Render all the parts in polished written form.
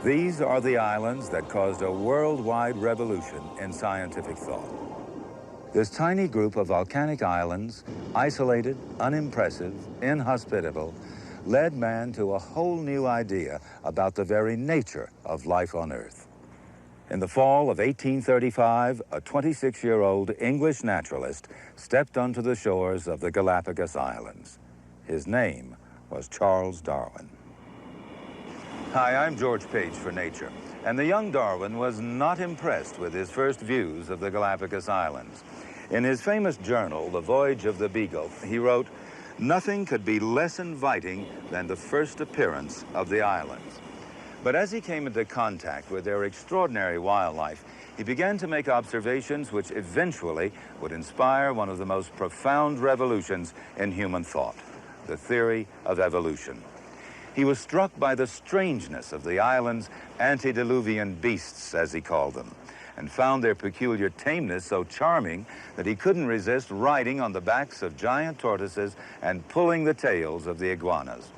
These are the islands that caused a worldwide revolution in scientific thought. This tiny group of volcanic islands, isolated, unimpressive, inhospitable, led man to a whole new idea about the very nature of life on Earth. In the fall of 1835, a 26-year-old English naturalist stepped onto the shores of the Galapagos Islands. His name was Charles Darwin. Hi, I'm George Page for Nature, and the young Darwin was not impressed with his first views of the Galapagos Islands. In his famous journal, The Voyage of the Beagle, he wrote, "Nothing could be less inviting than the first appearance of the islands." But as he came into contact with their extraordinary wildlife, he began to make observations which eventually would inspire one of the most profound revolutions in human thought, the theory of evolution. He was struck by the strangeness of the island's antediluvian beasts, as he called them, and found their peculiar tameness so charming that he couldn't resist riding on the backs of giant tortoises and pulling the tails of the iguanas.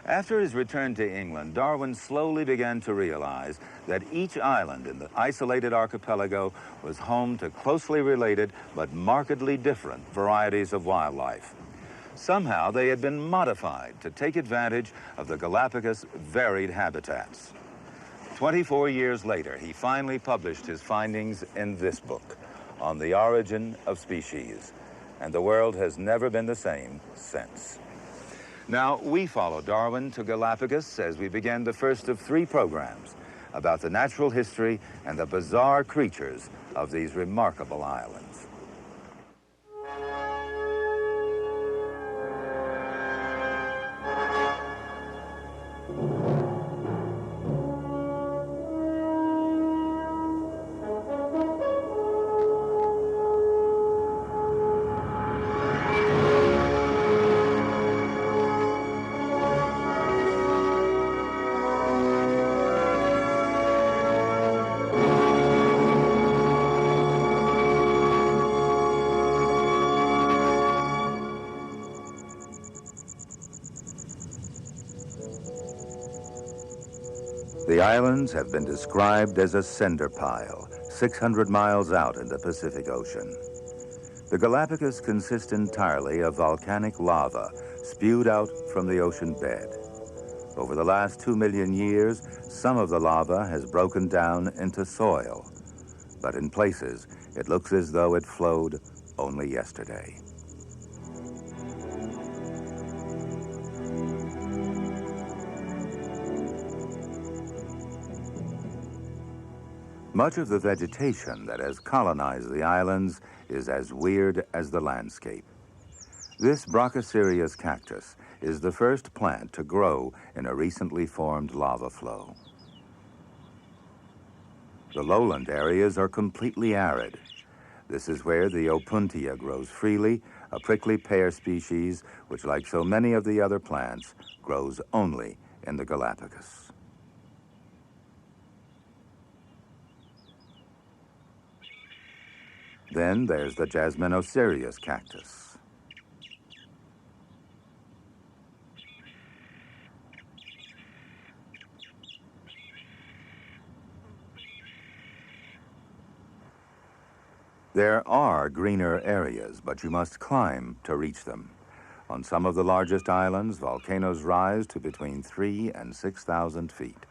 After his return to England, Darwin slowly began to realize that each island in the isolated archipelago was home to closely related but markedly different varieties of wildlife. Somehow they had been modified to take advantage of the Galapagos' varied habitats. 24 years later, he finally published his findings in this book, On the Origin of Species, and the world has never been the same since. Now, we follow Darwin to Galapagos as we begin the first of 3 programs about the natural history and the bizarre creatures of these remarkable islands. The islands have been described as a cinder pile, 600 miles out in the Pacific Ocean. The Galapagos consist entirely of volcanic lava spewed out from the ocean bed. Over the last 2 million years, some of the lava has broken down into soil, but in places, it looks as though it flowed only yesterday. Much of the vegetation that has colonized the islands is as weird as the landscape. This Brachycereus cactus is the first plant to grow in a recently formed lava flow. The lowland areas are completely arid. This is where the opuntia grows freely, a prickly pear species which, like so many of the other plants, grows only in the Galapagos. Then there's the Jasminocereus cactus. There are greener areas, but you must climb to reach them. On some of the largest islands, volcanoes rise to between 3,000 and 6,000 feet.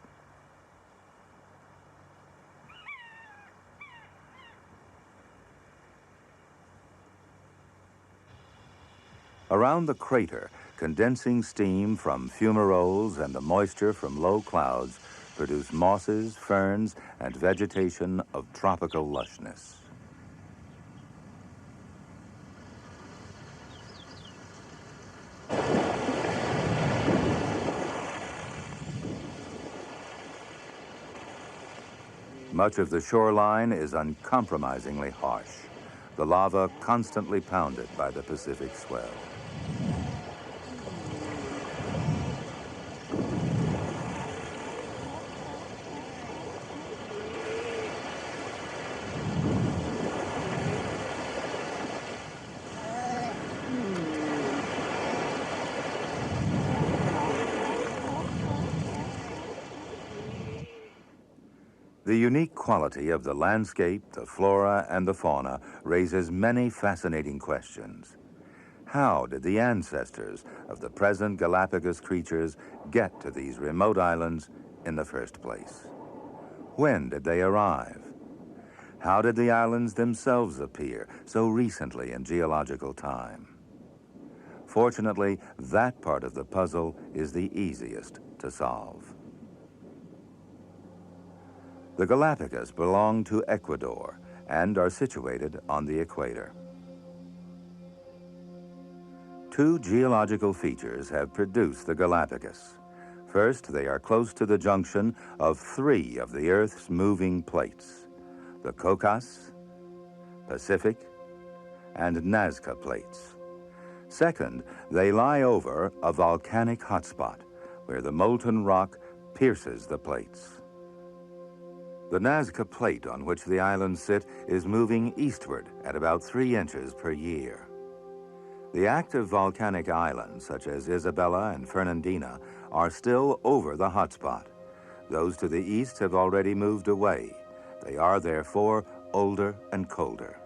Around the crater, condensing steam from fumaroles and the moisture from low clouds produce mosses, ferns, and vegetation of tropical lushness. Much of the shoreline is uncompromisingly harsh, the lava constantly pounded by the Pacific swell. The unique quality of the landscape, the flora, and the fauna raises many fascinating questions. How did the ancestors of the present Galapagos creatures get to these remote islands in the first place? When did they arrive? How did the islands themselves appear so recently in geological time? Fortunately, that part of the puzzle is the easiest to solve. The Galapagos belong to Ecuador and are situated on the equator. Two geological features have produced the Galapagos. First, they are close to the junction of three of the Earth's moving plates, the Caucasus, Pacific, and Nazca plates. Second, they lie over a volcanic hotspot where the molten rock pierces the plates. The Nazca plate on which the islands sit is moving eastward at about 3 inches per year. The active volcanic islands, such as Isabella and Fernandina, are still over the hotspot. Those to the east have already moved away. They are, therefore, older and colder.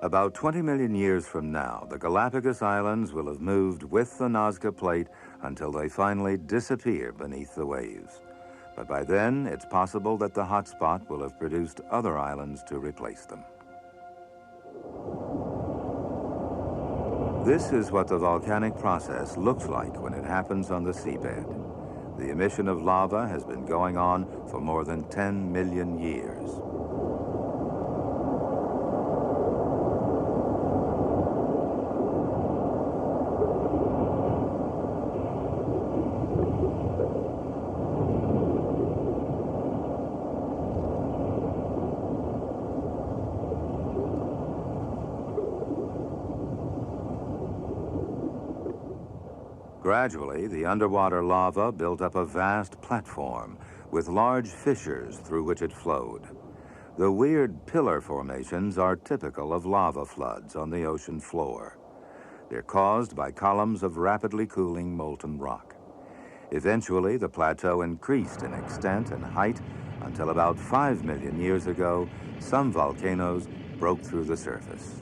About 20 million years from now, the Galapagos Islands will have moved with the Nazca plate until they finally disappear beneath the waves. But by then, it's possible that the hotspot will have produced other islands to replace them. This is what the volcanic process looks like when it happens on the seabed. The emission of lava has been going on for more than 10 million years. Gradually, the underwater lava built up a vast platform with large fissures through which it flowed. The weird pillar formations are typical of lava floods on the ocean floor. They're caused by columns of rapidly cooling molten rock. Eventually, the plateau increased in extent and height until about 5 million years ago, some volcanoes broke through the surface.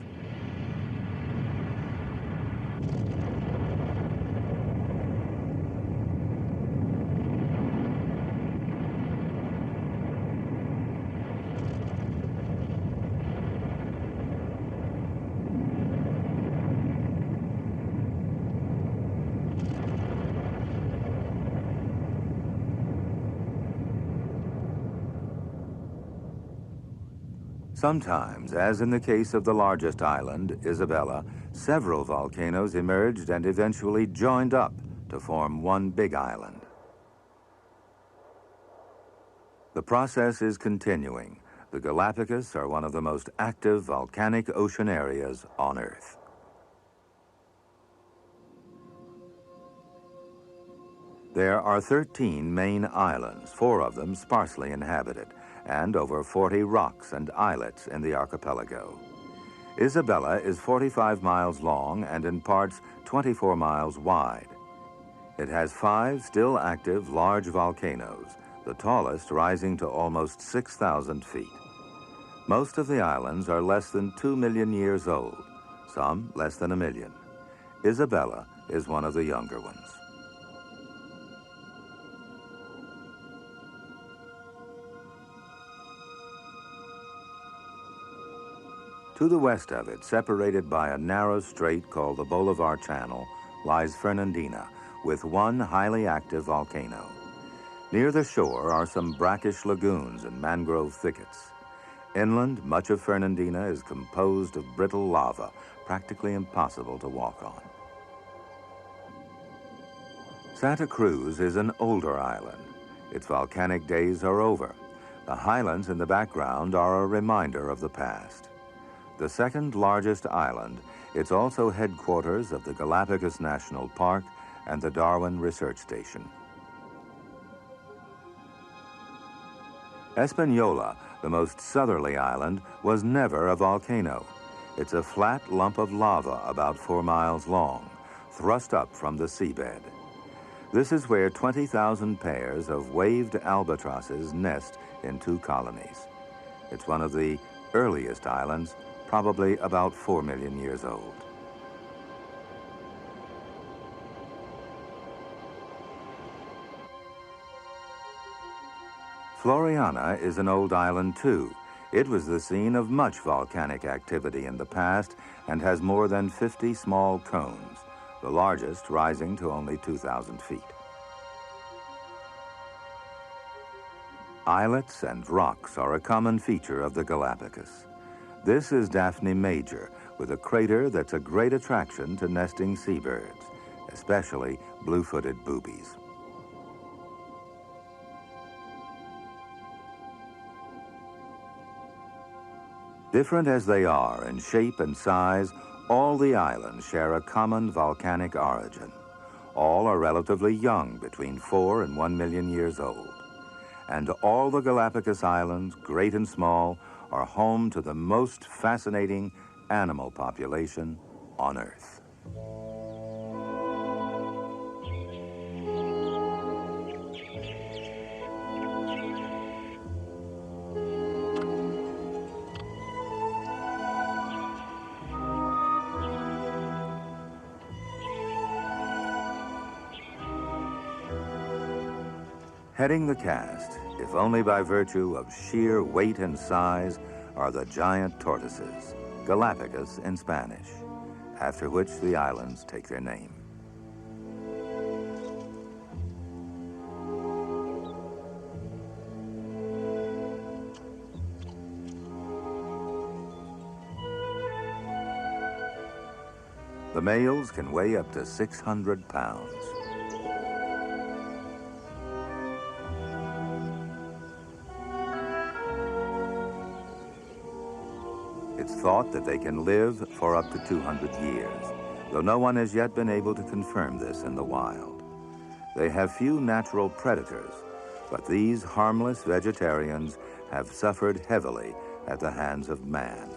Sometimes, as in the case of the largest island, Isabella, several volcanoes emerged and eventually joined up to form one big island. The process is continuing. The Galapagos are one of the most active volcanic ocean areas on Earth. There are 13 main islands, 4 of them sparsely inhabited, and over 40 rocks and islets in the archipelago. Isabella is 45 miles long and in parts 24 miles wide. It has 5 still active large volcanoes, the tallest rising to almost 6,000 feet. Most of the islands are less than 2 million years old, some less than 1 million. Isabella is one of the younger ones. To the west of it, separated by a narrow strait called the Bolivar Channel, lies Fernandina, with one highly active volcano. Near the shore are some brackish lagoons and mangrove thickets. Inland, much of Fernandina is composed of brittle lava, practically impossible to walk on. Santa Cruz is an older island. Its volcanic days are over. The highlands in the background are a reminder of the past. The second largest island, it's also headquarters of the Galapagos National Park and the Darwin Research Station. Espanola, the most southerly island, was never a volcano. It's a flat lump of lava about 4 miles long, thrust up from the seabed. This is where 20,000 pairs of waved albatrosses nest in 2 colonies. It's one of the earliest islands, probably about 4 million years old. Floriana is an old island too. It was the scene of much volcanic activity in the past and has more than 50 small cones, the largest rising to only 2,000 feet. Islets and rocks are a common feature of the Galapagos. This is Daphne Major, with a crater that's a great attraction to nesting seabirds, especially blue-footed boobies. Different as they are in shape and size, all the islands share a common volcanic origin. All are relatively young, between 4 and 1 million years old. And all the Galapagos Islands, great and small, are home to the most fascinating animal population on Earth. Heading the cast, if only by virtue of sheer weight and size, are the giant tortoises, Galapagos in Spanish, after which the islands take their name. The males can weigh up to 600 pounds. It's thought that they can live for up to 200 years, though no one has yet been able to confirm this in the wild. They have few natural predators, but these harmless vegetarians have suffered heavily at the hands of man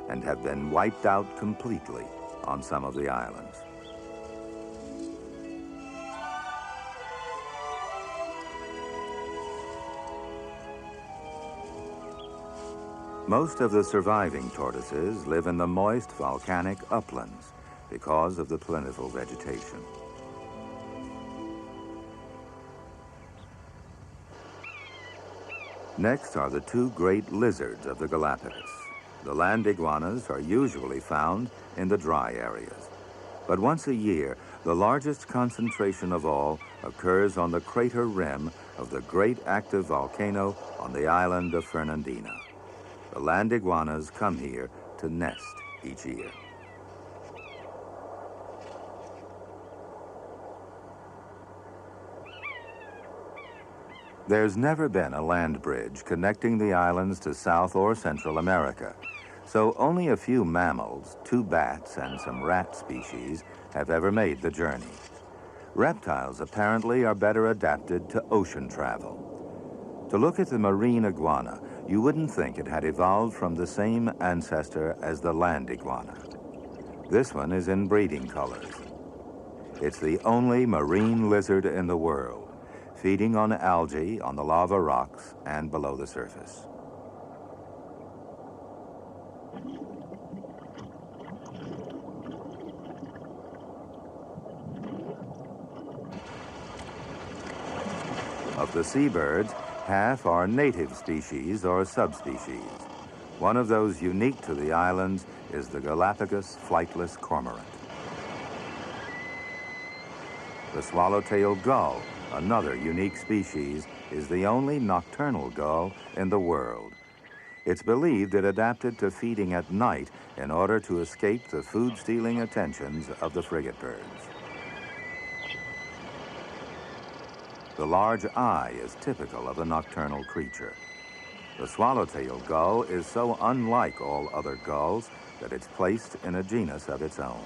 and have been wiped out completely on some of the islands. Most of the surviving tortoises live in the moist volcanic uplands because of the plentiful vegetation. Next are the 2 great lizards of the Galapagos. The land iguanas are usually found in the dry areas, but once a year, the largest concentration of all occurs on the crater rim of the great active volcano on the island of Fernandina. The land iguanas come here to nest each year. There's never been a land bridge connecting the islands to South or Central America, so only a few mammals, 2 bats, and some rat species have ever made the journey. Reptiles apparently are better adapted to ocean travel. To look at the marine iguana, you wouldn't think it had evolved from the same ancestor as the land iguana. This one is in breeding colors. It's the only marine lizard in the world, feeding on algae on the lava rocks and below the surface. Of the seabirds, half are native species or subspecies. One of those unique to the islands is the Galapagos flightless cormorant. The swallow-tailed gull, another unique species, is the only nocturnal gull in the world. It's believed it adapted to feeding at night in order to escape the food-stealing attentions of the frigate birds. The large eye is typical of a nocturnal creature. The swallow-tailed gull is so unlike all other gulls that it's placed in a genus of its own.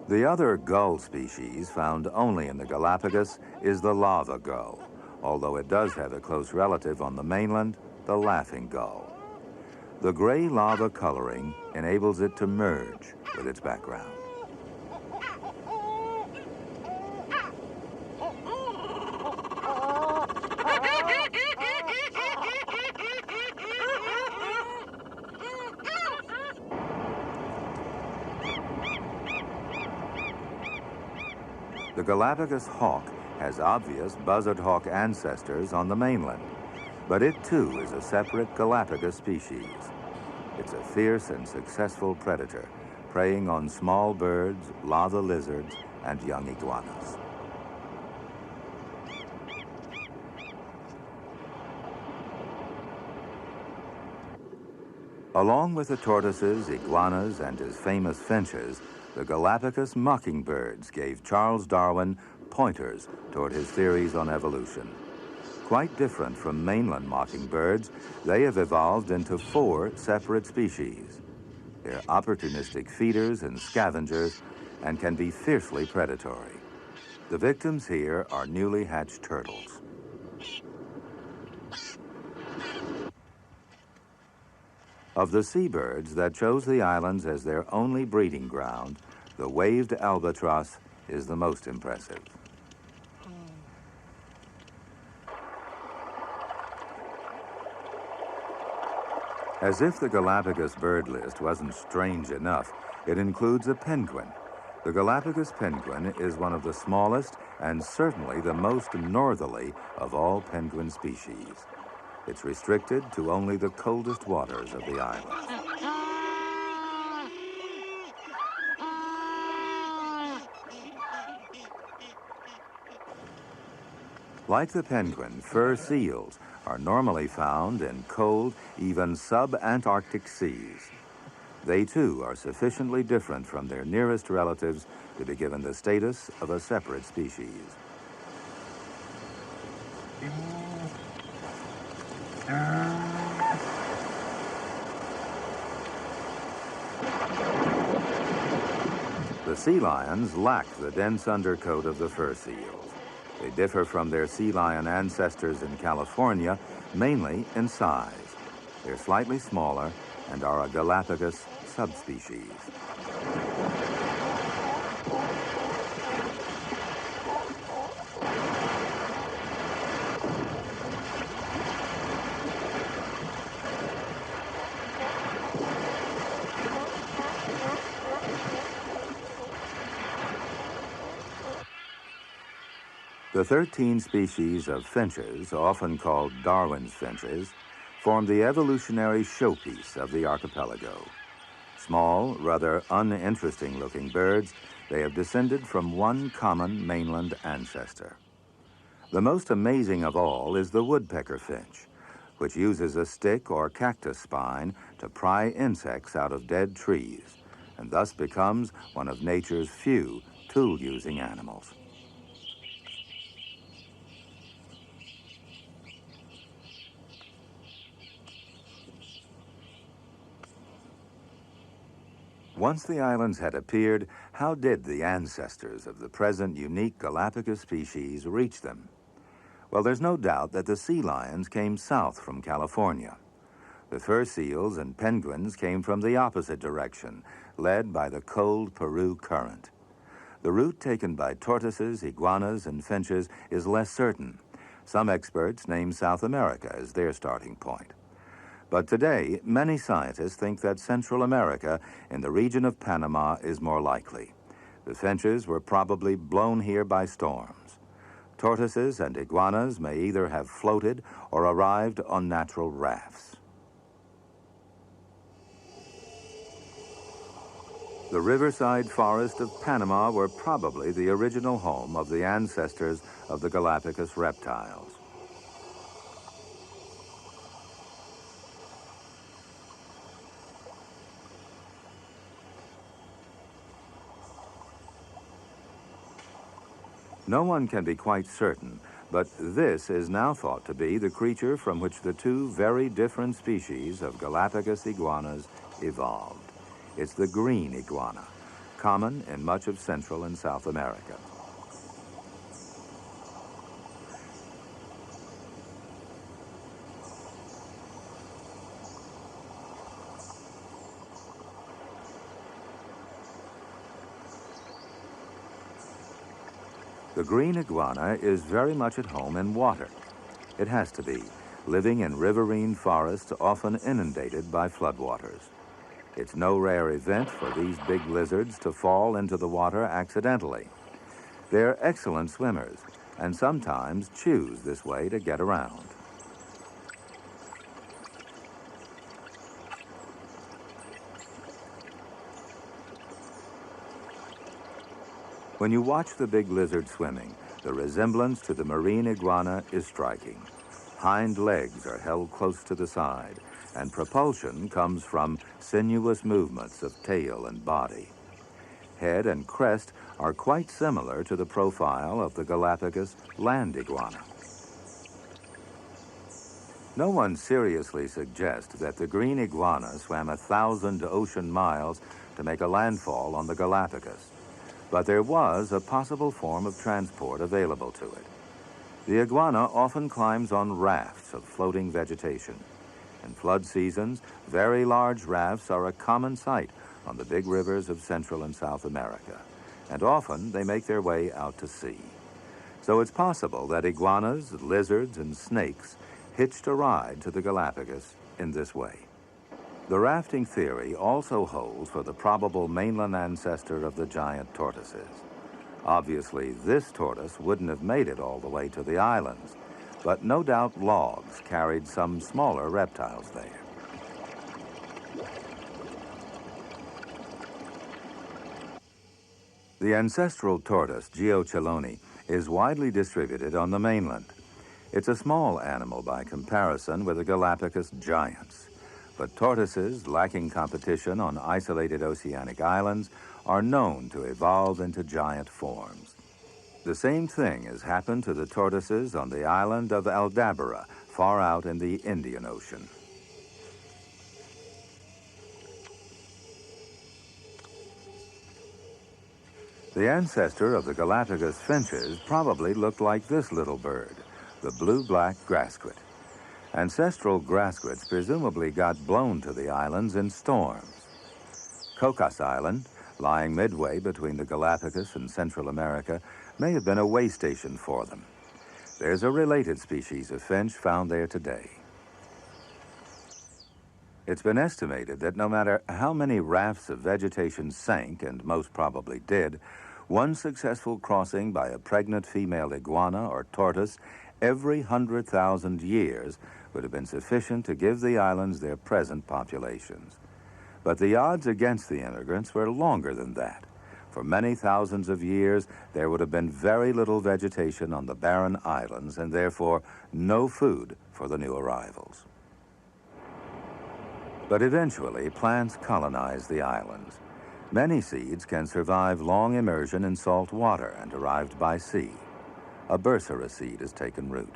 The other gull species found only in the Galapagos is the lava gull, although it does have a close relative on the mainland, the laughing gull. The gray lava coloring enables it to merge with its background. The Galapagos hawk has obvious buzzard hawk ancestors on the mainland, but it too is a separate Galapagos species. It's a fierce and successful predator, preying on small birds, lava lizards, and young iguanas. Along with the tortoises, iguanas, and his famous finches, the Galapagos mockingbirds gave Charles Darwin pointers toward his theories on evolution. Quite different from mainland mockingbirds, they have evolved into 4 separate species. They're opportunistic feeders and scavengers and can be fiercely predatory. The victims here are newly hatched turtles. Of the seabirds that chose the islands as their only breeding ground, the waved albatross is the most impressive. As if the Galapagos bird list wasn't strange enough, it includes a penguin. The Galapagos penguin is one of the smallest and certainly the most northerly of all penguin species. It's restricted to only the coldest waters of the island. Like the penguin, fur seals are normally found in cold, even sub-Antarctic seas. They too are sufficiently different from their nearest relatives to be given the status of a separate species. The sea lions lack the dense undercoat of the fur seals. They differ from their sea lion ancestors in California mainly in size. They're slightly smaller and are a Galapagos subspecies. The 13 species of finches, often called Darwin's finches, form the evolutionary showpiece of the archipelago. Small, rather uninteresting-looking birds, they have descended from one common mainland ancestor. The most amazing of all is the woodpecker finch, which uses a stick or cactus spine to pry insects out of dead trees, and thus becomes one of nature's few tool-using animals. Once the islands had appeared, how did the ancestors of the present unique Galapagos species reach them? Well, there's no doubt that the sea lions came south from California. The fur seals and penguins came from the opposite direction, led by the cold Peru current. The route taken by tortoises, iguanas, and finches is less certain. Some experts name South America as their starting point. But today, many scientists think that Central America in the region of Panama is more likely. The finches were probably blown here by storms. Tortoises and iguanas may either have floated or arrived on natural rafts. The riverside forests of Panama were probably the original home of the ancestors of the Galapagos reptiles. No one can be quite certain, but this is now thought to be the creature from which the 2 very different species of Galapagos iguanas evolved. It's the green iguana, common in much of Central and South America. The green iguana is very much at home in water. It has to be, living in riverine forests often inundated by floodwaters. It's no rare event for these big lizards to fall into the water accidentally. They're excellent swimmers and sometimes choose this way to get around. When you watch the big lizard swimming, the resemblance to the marine iguana is striking. Hind legs are held close to the side, and propulsion comes from sinuous movements of tail and body. Head and crest are quite similar to the profile of the Galapagos land iguana. No one seriously suggests that the green iguana swam 1,000 ocean miles to make a landfall on the Galapagos, but there was a possible form of transport available to it. The iguana often climbs on rafts of floating vegetation. In flood seasons, very large rafts are a common sight on the big rivers of Central and South America, and often they make their way out to sea. So it's possible that iguanas, lizards, and snakes hitched a ride to the Galapagos in this way. The rafting theory also holds for the probable mainland ancestor of the giant tortoises. Obviously, this tortoise wouldn't have made it all the way to the islands, but no doubt logs carried some smaller reptiles there. The ancestral tortoise, Geochelone, is widely distributed on the mainland. It's a small animal by comparison with the Galapagos giants, but tortoises lacking competition on isolated oceanic islands are known to evolve into giant forms. The same thing has happened to the tortoises on the island of Aldabra, far out in the Indian Ocean. The ancestor of the Galapagos finches probably looked like this little bird, the blue-black grassquit. Ancestral grassquits presumably got blown to the islands in storms. Cocos Island, lying midway between the Galapagos and Central America, may have been a way station for them. There's a related species of finch found there today. It's been estimated that no matter how many rafts of vegetation sank, and most probably did, one successful crossing by a pregnant female iguana or tortoise every 100,000 years would have been sufficient to give the islands their present populations. But the odds against the immigrants were longer than that. For many thousands of years, there would have been very little vegetation on the barren islands and therefore no food for the new arrivals. But eventually, plants colonized the islands. Many seeds can survive long immersion in salt water and arrived by sea. A bursera seed has taken root.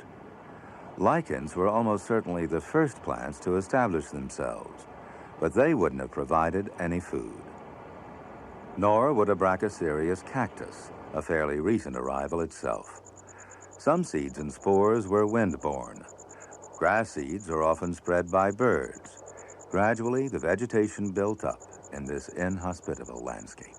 Lichens were almost certainly the first plants to establish themselves, but they wouldn't have provided any food. Nor would a Brachycereus cactus, a fairly recent arrival itself. Some seeds and spores were wind-borne. Grass seeds are often spread by birds. Gradually, the vegetation built up in this inhospitable landscape.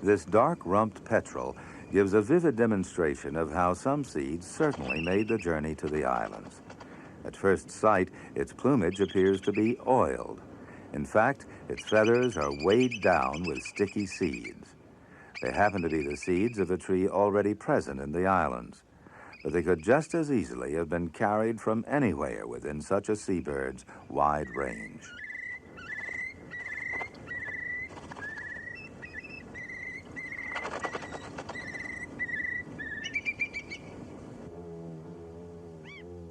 This dark-rumped petrel gives a vivid demonstration of how some seeds certainly made the journey to the islands. At first sight, its plumage appears to be oiled. In fact, its feathers are weighed down with sticky seeds. They happen to be the seeds of a tree already present in the islands, but they could just as easily have been carried from anywhere within such a seabird's wide range.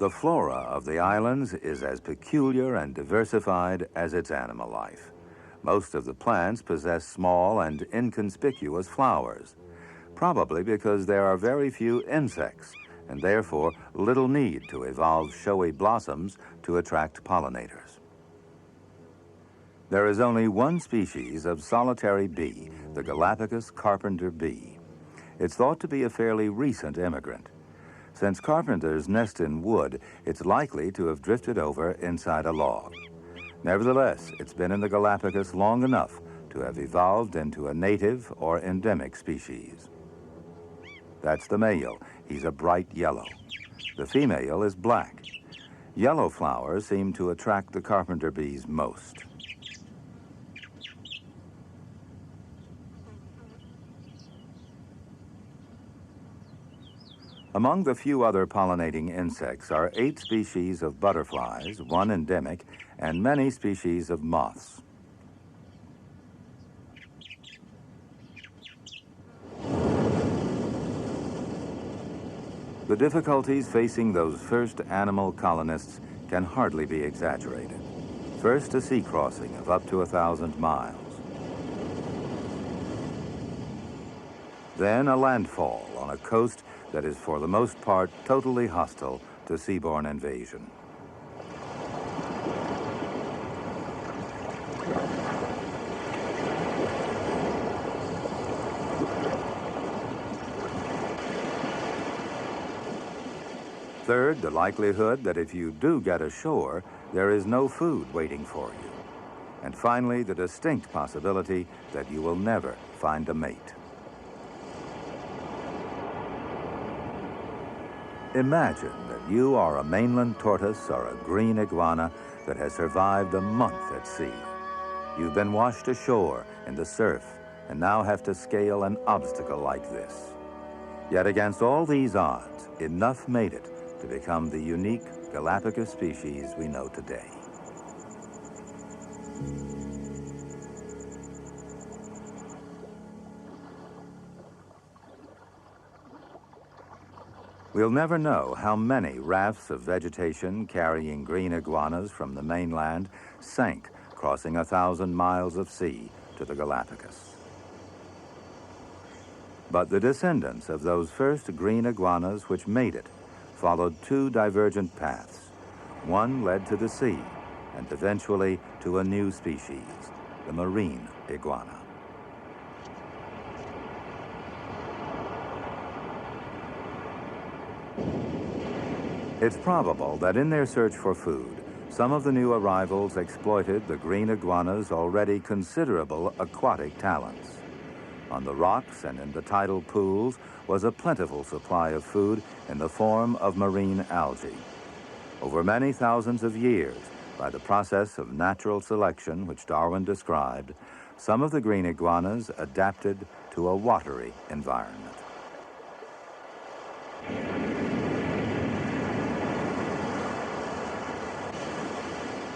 The flora of the islands is as peculiar and diversified as its animal life. Most of the plants possess small and inconspicuous flowers, probably because there are very few insects and therefore little need to evolve showy blossoms to attract pollinators. There is only one species of solitary bee, the Galapagos carpenter bee. It's thought to be a fairly recent immigrant. Since carpenters nest in wood, it's likely to have drifted over inside a log. Nevertheless, it's been in the Galapagos long enough to have evolved into a native or endemic species. That's the male. He's a bright yellow. The female is black. Yellow flowers seem to attract the carpenter bees most. Among the few other pollinating insects are 8 species of butterflies, 1 endemic, and many species of moths. The difficulties facing those first animal colonists can hardly be exaggerated. First, a sea crossing of up to 1,000 miles. Then a landfall on a coast that is for the most part totally hostile to seaborne invasion. Third, the likelihood that if you do get ashore, there is no food waiting for you. And finally, the distinct possibility that you will never find a mate. Imagine that you are a mainland tortoise or a green iguana that has survived a month at sea. You've been washed ashore in the surf and now have to scale an obstacle like this. Yet against all these odds, enough made it to become the unique Galapagos species we know today. We'll never know how many rafts of vegetation carrying green iguanas from the mainland sank crossing 1,000 miles of sea to the Galapagos. But the descendants of those first green iguanas which made it followed 2 divergent paths. One led to the sea and eventually to a new species, the marine iguana. It's probable that in their search for food, some of the new arrivals exploited the green iguana's already considerable aquatic talents. On the rocks and in the tidal pools was a plentiful supply of food in the form of marine algae. Over many thousands of years, by the process of natural selection which Darwin described, some of the green iguanas adapted to a watery environment.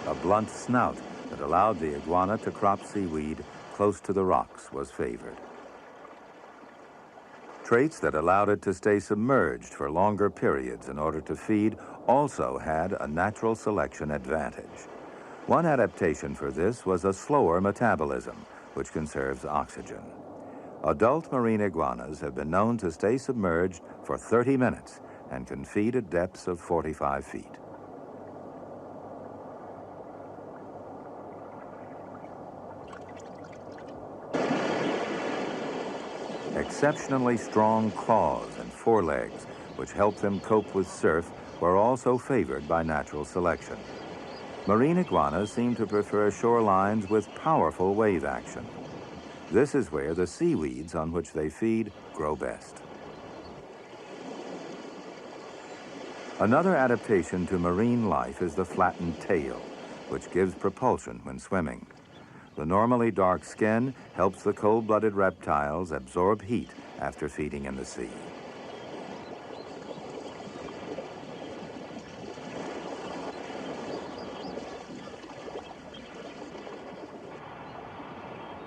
A blunt snout that allowed the iguana to crop seaweed close to the rocks was favored. Traits that allowed it to stay submerged for longer periods in order to feed also had a natural selection advantage. One adaptation for this was a slower metabolism, which conserves oxygen. Adult marine iguanas have been known to stay submerged for 30 minutes and can feed at depths of 45 feet. Exceptionally strong claws and forelegs, which help them cope with surf, were also favored by natural selection. Marine iguanas seem to prefer shorelines with powerful wave action. This is where the seaweeds on which they feed grow best. Another adaptation to marine life is the flattened tail, which gives propulsion when swimming. The normally dark skin helps the cold-blooded reptiles absorb heat after feeding in the sea.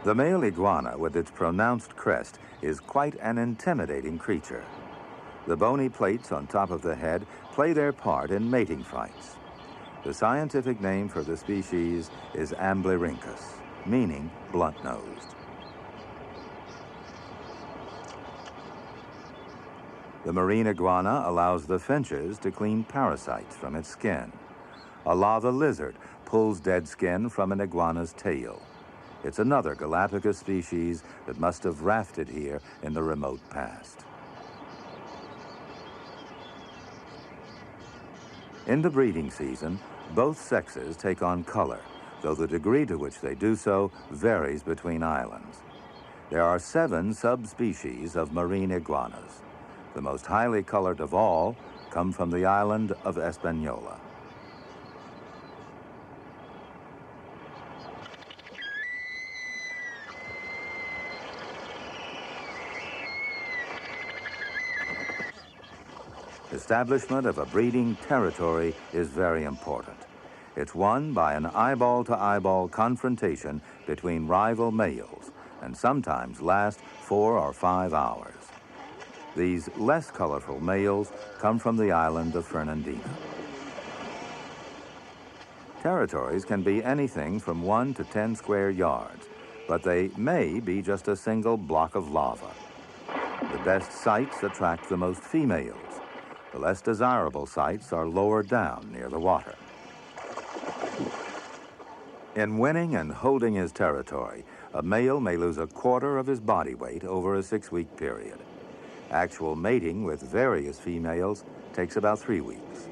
The male iguana, with its pronounced crest, is quite an intimidating creature. The bony plates on top of the head play their part in mating fights. The scientific name for the species is Amblyrhynchus, meaning blunt-nosed. The marine iguana allows the finches to clean parasites from its skin. A lava lizard pulls dead skin from an iguana's tail. It's another Galapagos species that must have rafted here in the remote past. In the breeding season, both sexes take on color, though the degree to which they do so varies between islands. There are 7 subspecies of marine iguanas. The most highly colored of all come from the island of Hispaniola. Establishment of a breeding territory is very important. It's won by an eyeball-to-eyeball confrontation between rival males, and sometimes last 4 or 5 hours. These less colorful males come from the island of Fernandina. Territories can be anything from 1 to 10 square yards, but they may be just a single block of lava. The best sites attract the most females. The less desirable sites are lower down near the water. In winning and holding his territory, a male may lose a quarter of his body weight over a 6-week period. Actual mating with various females takes about 3 weeks.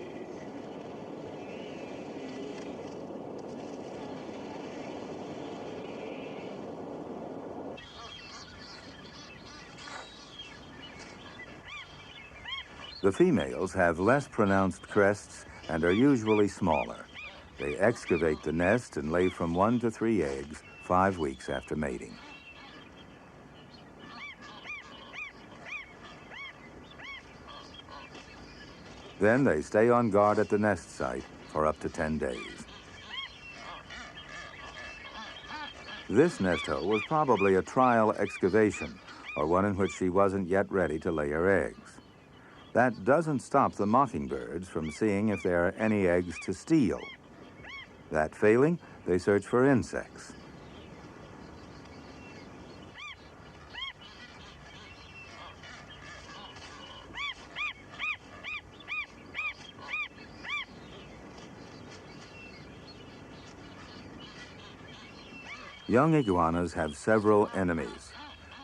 The females have less pronounced crests and are usually smaller. They excavate the nest and lay from 1 to 3 eggs 5 weeks after mating. Then they stay on guard at the nest site for up to 10 days. This nest hole was probably a trial excavation, or one in which she wasn't yet ready to lay her eggs. That doesn't stop the mockingbirds from seeing if there are any eggs to steal. That failing, they search for insects. Young iguanas have several enemies.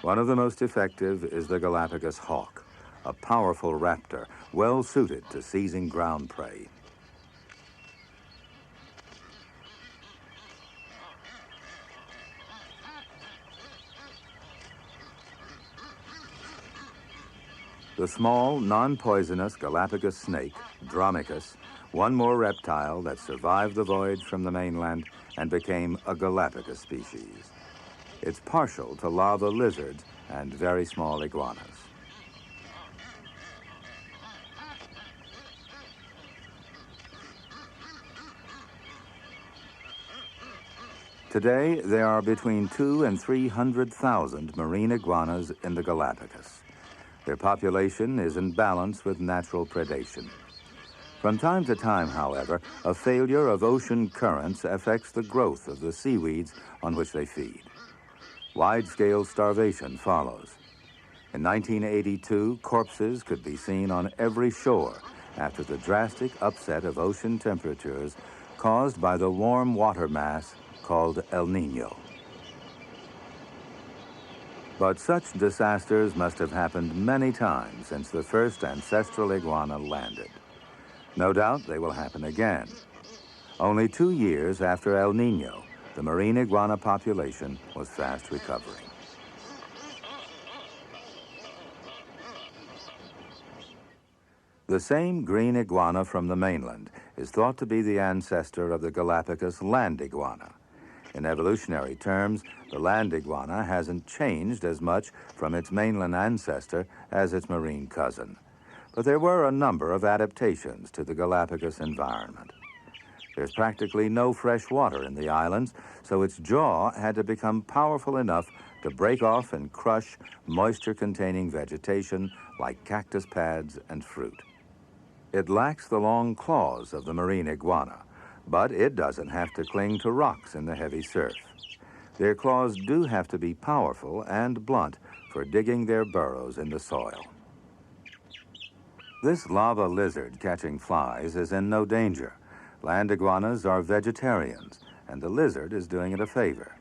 One of the most effective is the Galapagos hawk, a powerful raptor well suited to seizing ground prey. The small, non-poisonous Galapagos snake, Dromicus, one more reptile that survived the voyage from the mainland and became a Galapagos species. It's partial to lava lizards and very small iguanas. Today, there are between 200,000 and 300,000 marine iguanas in the Galapagos. Their population is in balance with natural predation. From time to time, however, a failure of ocean currents affects the growth of the seaweeds on which they feed. Wide-scale starvation follows. In 1982, corpses could be seen on every shore after the drastic upset of ocean temperatures caused by the warm water mass called El Nino. But such disasters must have happened many times since the first ancestral iguana landed. No doubt they will happen again. Only 2 years after El Nino, the marine iguana population was fast recovering. The same green iguana from the mainland is thought to be the ancestor of the Galapagos land iguana. In evolutionary terms, the land iguana hasn't changed as much from its mainland ancestor as its marine cousin. But there were a number of adaptations to the Galapagos environment. There's practically no fresh water in the islands, so its jaw had to become powerful enough to break off and crush moisture-containing vegetation like cactus pads and fruit. It lacks the long claws of the marine iguana, but it doesn't have to cling to rocks in the heavy surf. Their claws do have to be powerful and blunt for digging their burrows in the soil. This lava lizard catching flies is in no danger. Land iguanas are vegetarians, and the lizard is doing it a favor.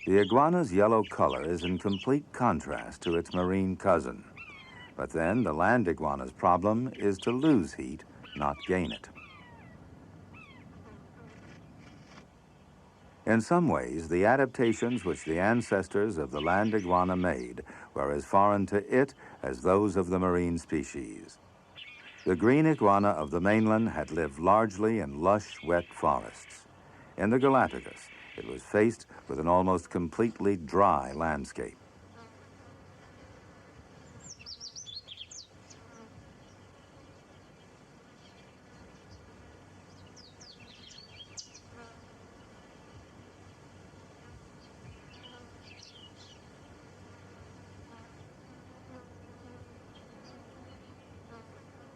The iguana's yellow color is in complete contrast to its marine cousin. But then the land iguana's problem is to lose heat, not gain it. In some ways, the adaptations which the ancestors of the land iguana made were as foreign to it as those of the marine species. The green iguana of the mainland had lived largely in lush, wet forests. In the Galapagos, it was faced with an almost completely dry landscape.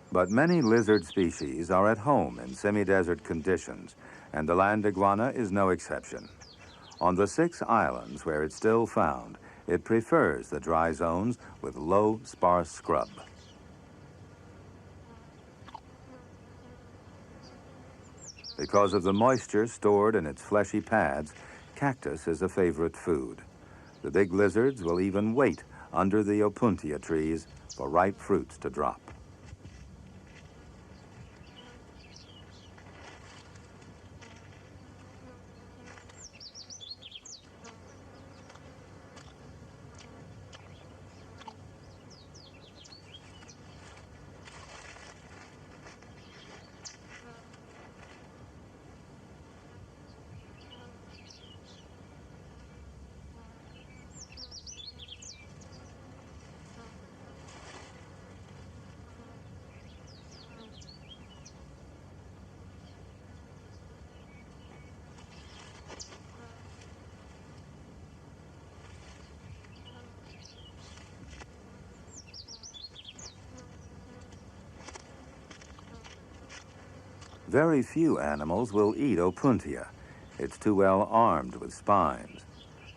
But many lizard species are at home in semi-desert conditions, and the land iguana is no exception. On the 6 islands where it's still found, it prefers the dry zones with low, sparse scrub. Because of the moisture stored in its fleshy pads, cactus is a favorite food. The big lizards will even wait under the opuntia trees for ripe fruits to drop. Very few animals will eat opuntia. It's too well armed with spines.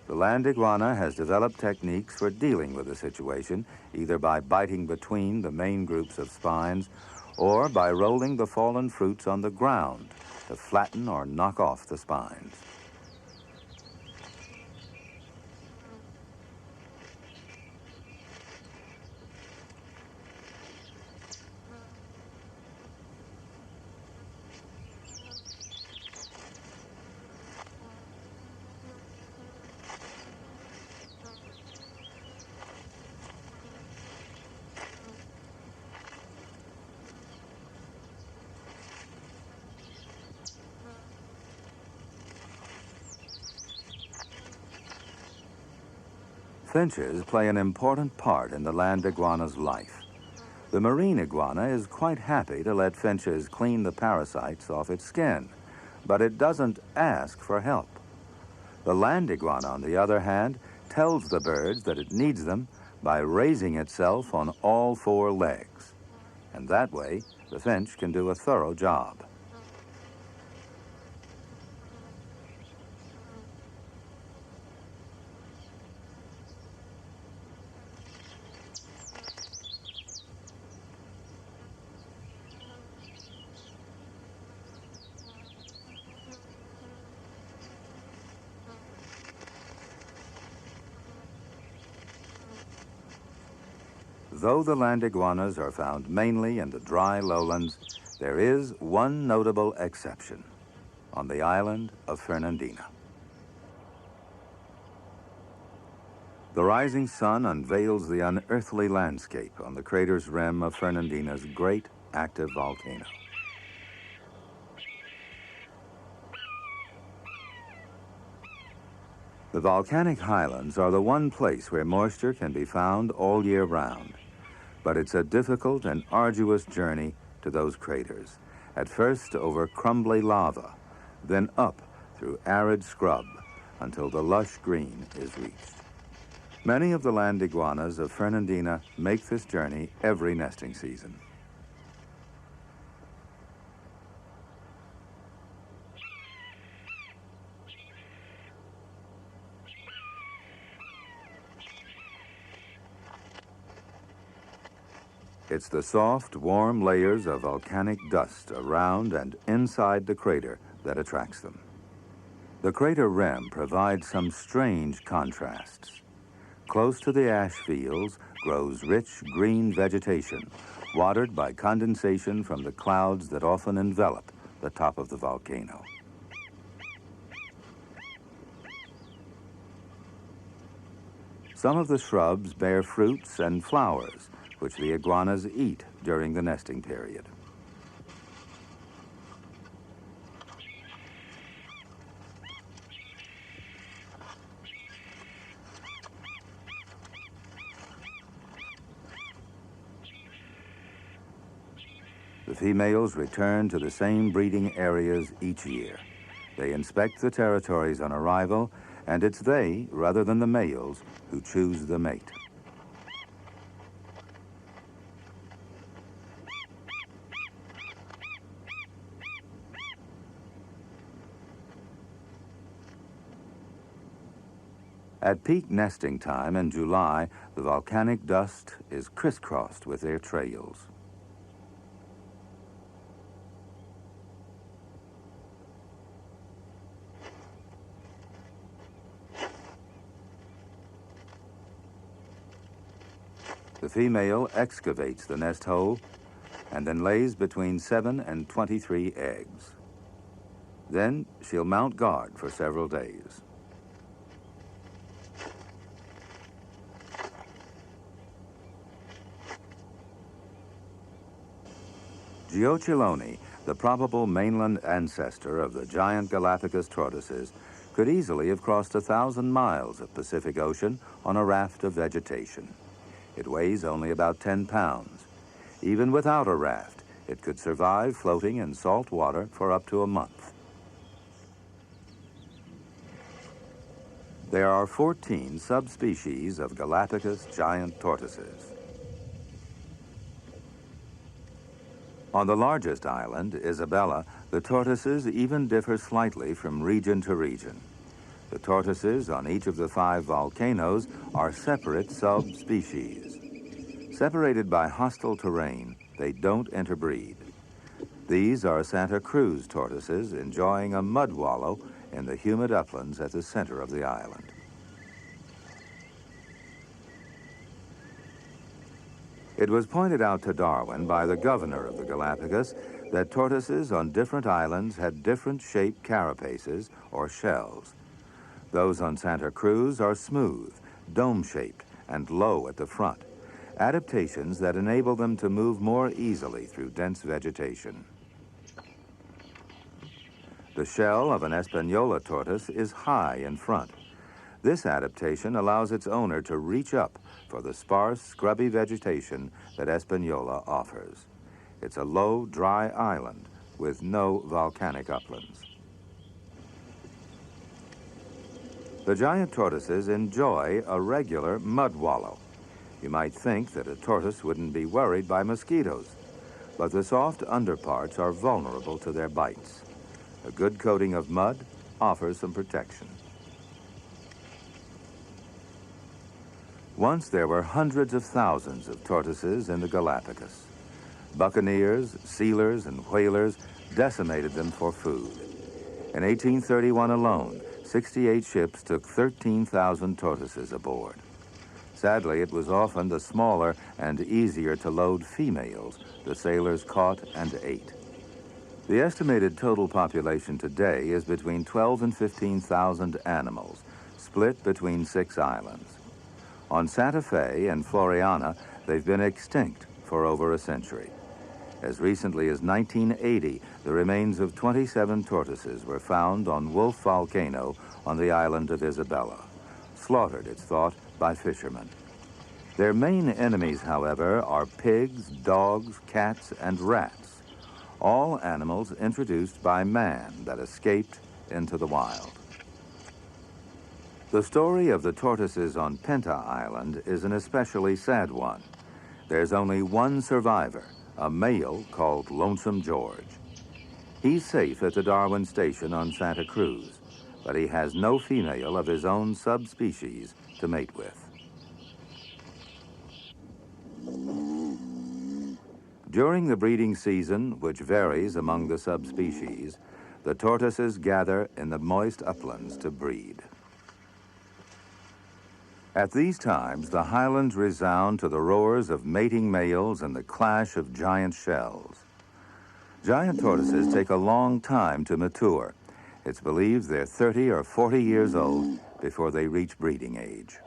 The land iguana has developed techniques for dealing with the situation, either by biting between the main groups of spines or by rolling the fallen fruits on the ground to flatten or knock off the spines. Finches play an important part in the land iguana's life. The marine iguana is quite happy to let finches clean the parasites off its skin, but it doesn't ask for help. The land iguana, on the other hand, tells the birds that it needs them by raising itself on all 4 legs. And that way, the finch can do a thorough job. Though the land iguanas are found mainly in the dry lowlands, there is one notable exception, on the island of Fernandina. The rising sun unveils the unearthly landscape on the crater's rim of Fernandina's great active volcano. The volcanic highlands are the one place where moisture can be found all year round. But it's a difficult and arduous journey to those craters, at first over crumbly lava, then up through arid scrub until the lush green is reached. Many of the land iguanas of Fernandina make this journey every nesting season. It's the soft, warm layers of volcanic dust around and inside the crater that attracts them. The crater rim provides some strange contrasts. Close to the ash fields grows rich green vegetation, watered by condensation from the clouds that often envelop the top of the volcano. Some of the shrubs bear fruits and flowers, which the iguanas eat during the nesting period. The females return to the same breeding areas each year. They inspect the territories on arrival, and it's they, rather than the males, who choose the mate. At peak nesting time in July, the volcanic dust is crisscrossed with their trails. The female excavates the nest hole and then lays between 7 and 23 eggs. Then she'll mount guard for several days. Giocellone, the probable mainland ancestor of the giant Galapagos tortoises, could easily have crossed 1,000 miles of Pacific Ocean on a raft of vegetation. It weighs only about 10 pounds. Even without a raft, it could survive floating in salt water for up to a month. There are 14 subspecies of Galapagos giant tortoises. On the largest island, Isabella, the tortoises even differ slightly from region to region. The tortoises on each of the 5 volcanoes are separate subspecies. Separated by hostile terrain, they don't interbreed. These are Santa Cruz tortoises enjoying a mud wallow in the humid uplands at the center of the island. It was pointed out to Darwin by the governor of the Galapagos that tortoises on different islands had different shaped carapaces or shells. Those on Santa Cruz are smooth, dome-shaped, and low at the front, adaptations that enable them to move more easily through dense vegetation. The shell of an Espanola tortoise is high in front. This adaptation allows its owner to reach up for the sparse, scrubby vegetation that Espanola offers. It's a low, dry island with no volcanic uplands. The giant tortoises enjoy a regular mud wallow. You might think that a tortoise wouldn't be worried by mosquitoes, but the soft underparts are vulnerable to their bites. A good coating of mud offers some protection. Once there were hundreds of thousands of tortoises in the Galapagos. Buccaneers, sealers, and whalers decimated them for food. In 1831 alone, 68 ships took 13,000 tortoises aboard. Sadly, it was often the smaller and easier to load females the sailors caught and ate. The estimated total population today is between 12 and 15,000 animals, split between 6 islands. On Santa Fe and Floriana, they've been extinct for over a century. As recently as 1980, the remains of 27 tortoises were found on Wolf Volcano on the island of Isabella, slaughtered, it's thought, by fishermen. Their main enemies, however, are pigs, dogs, cats, and rats, all animals introduced by man that escaped into the wild. The story of the tortoises on Pinta Island is an especially sad one. There's only one survivor, a male called Lonesome George. He's safe at the Darwin Station on Santa Cruz, but he has no female of his own subspecies to mate with. During the breeding season, which varies among the subspecies, the tortoises gather in the moist uplands to breed. At these times, the highlands resound to the roars of mating males and the clash of giant shells. Giant tortoises take a long time to mature. It's believed they're 30 or 40 years old before they reach breeding age.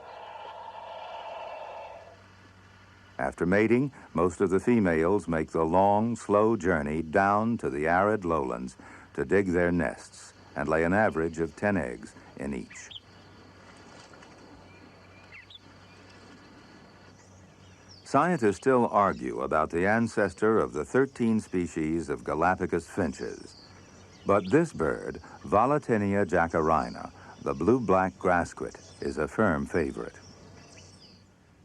After mating, most of the females make the long, slow journey down to the arid lowlands to dig their nests and lay an average of 10 eggs in each. Scientists still argue about the ancestor of the 13 species of Galapagos finches. But this bird, Volatinia jacarina, the blue-black grassquit, is a firm favorite.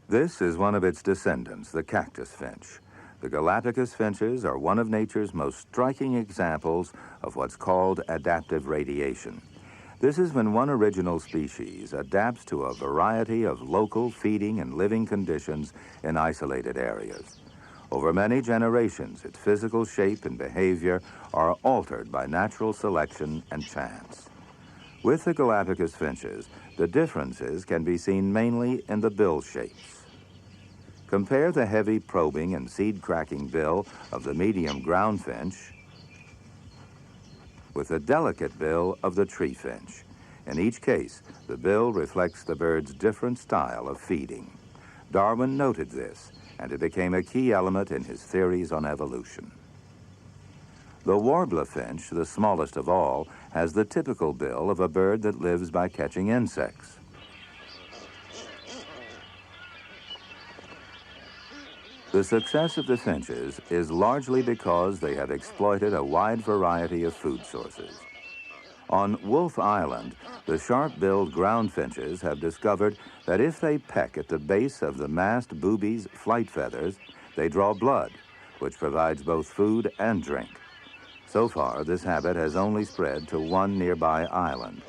This is one of its descendants, the cactus finch. The Galapagos finches are one of nature's most striking examples of what's called adaptive radiation. This is when one original species adapts to a variety of local feeding and living conditions in isolated areas. Over many generations, its physical shape and behavior are altered by natural selection and chance. With the Galapagos finches, the differences can be seen mainly in the bill shapes. Compare the heavy probing and seed-cracking bill of the medium ground finch with the delicate bill of the tree finch. In each case, the bill reflects the bird's different style of feeding. Darwin noted this, and it became a key element in his theories on evolution. The warbler finch, the smallest of all, has the typical bill of a bird that lives by catching insects. The success of the finches is largely because they have exploited a wide variety of food sources. On Wolf Island, the sharp-billed ground finches have discovered that if they peck at the base of the masked booby's flight feathers, they draw blood, which provides both food and drink. So far, this habit has only spread to one nearby island.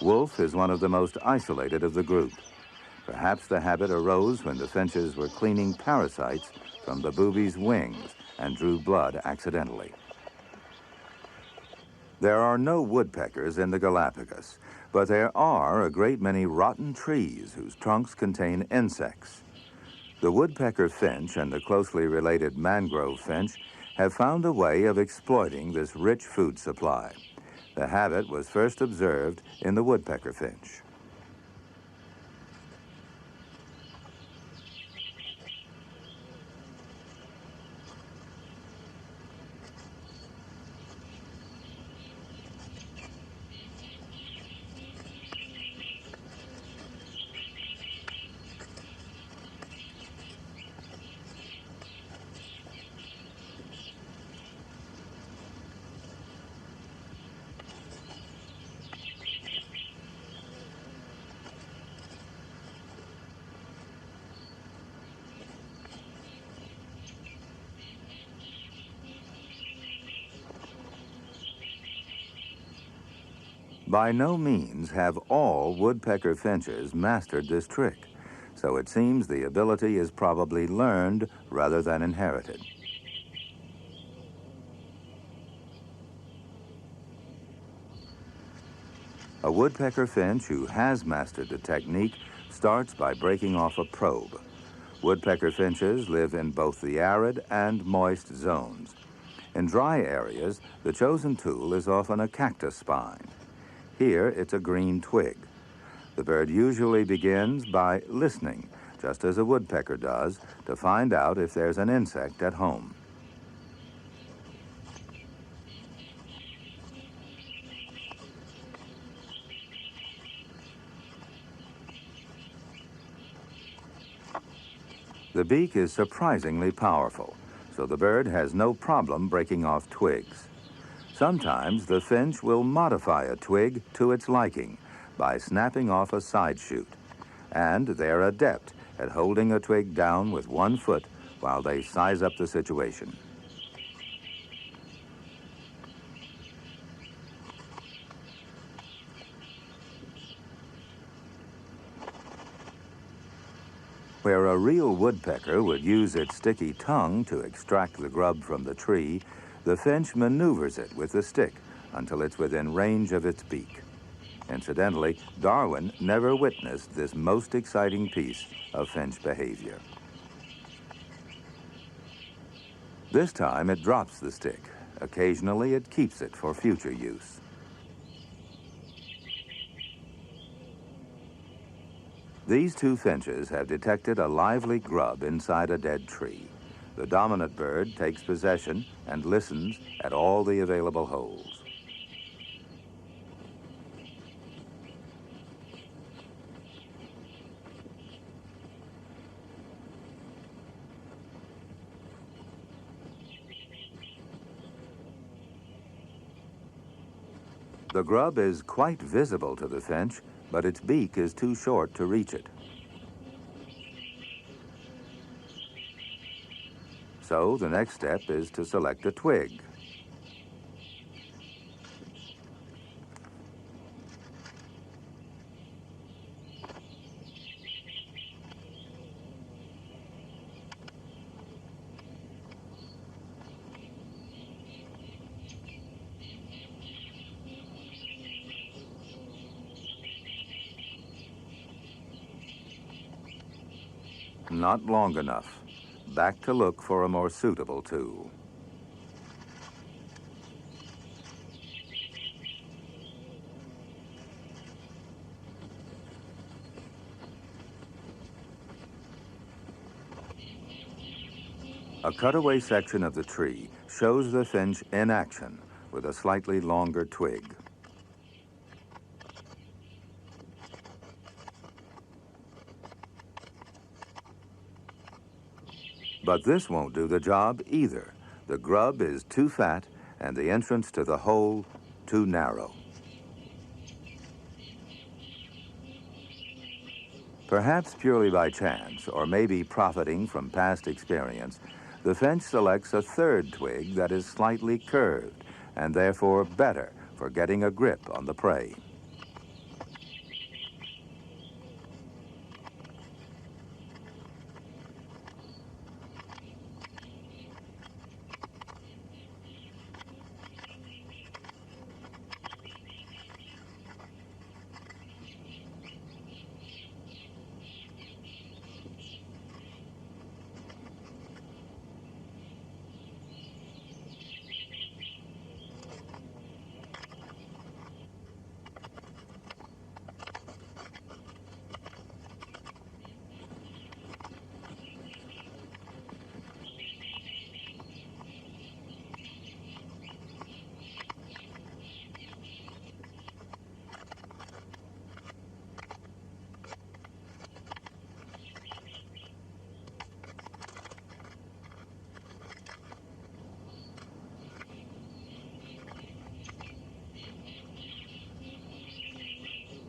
Wolf is one of the most isolated of the group. Perhaps the habit arose when the finches were cleaning parasites from the booby's wings and drew blood accidentally. There are no woodpeckers in the Galapagos, but there are a great many rotten trees whose trunks contain insects. The woodpecker finch and the closely related mangrove finch have found a way of exploiting this rich food supply. The habit was first observed in the woodpecker finch. By no means have all woodpecker finches mastered this trick, so it seems the ability is probably learned rather than inherited. A woodpecker finch who has mastered the technique starts by breaking off a probe. Woodpecker finches live in both the arid and moist zones. In dry areas, the chosen tool is often a cactus spine. Here, it's a green twig. The bird usually begins by listening, just as a woodpecker does, to find out if there's an insect at home. The beak is surprisingly powerful, so the bird has no problem breaking off twigs. Sometimes the finch will modify a twig to its liking by snapping off a side shoot, and they're adept at holding a twig down with one foot while they size up the situation. Where a real woodpecker would use its sticky tongue to extract the grub from the tree, the finch maneuvers it with the stick until it's within range of its beak. Incidentally, Darwin never witnessed this most exciting piece of finch behavior. This time it drops the stick. Occasionally it keeps it for future use. These two finches have detected a lively grub inside a dead tree. The dominant bird takes possession and listens at all the available holes. The grub is quite visible to the finch, but its beak is too short to reach it. So the next step is to select a twig. Not long enough. Back to look for a more suitable tool. A cutaway section of the tree shows the finch in action with a slightly longer twig. But this won't do the job either. The grub is too fat and the entrance to the hole too narrow. Perhaps purely by chance, or maybe profiting from past experience, the finch selects a third twig that is slightly curved and therefore better for getting a grip on the prey.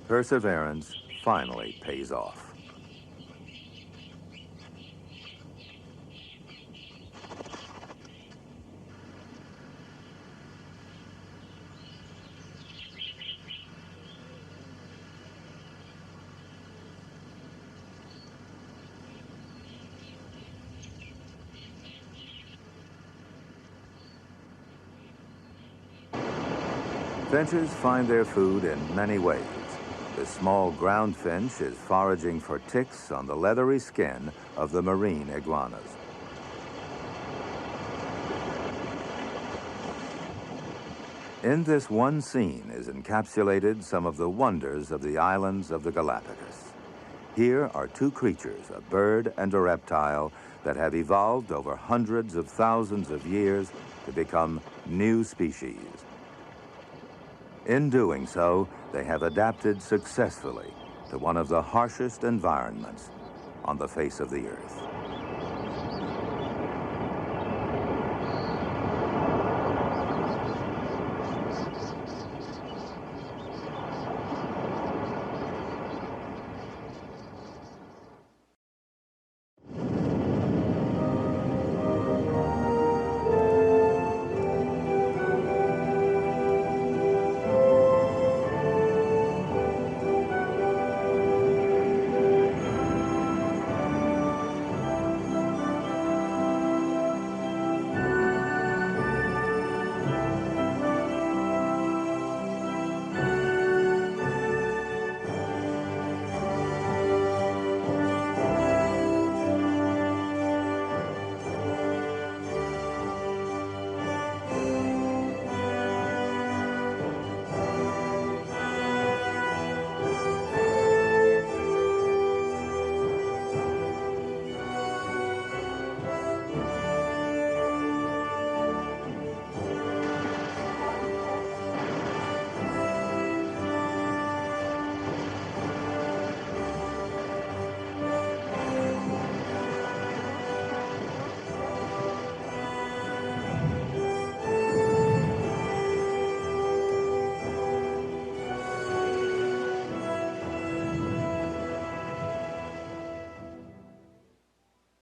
Perseverance finally pays off. Finches find their food in many ways. The small ground finch is foraging for ticks on the leathery skin of the marine iguanas. In this one scene is encapsulated some of the wonders of the islands of the Galapagos. Here are two creatures, a bird and a reptile, that have evolved over hundreds of thousands of years to become new species. In doing so, they have adapted successfully to one of the harshest environments on the face of the earth.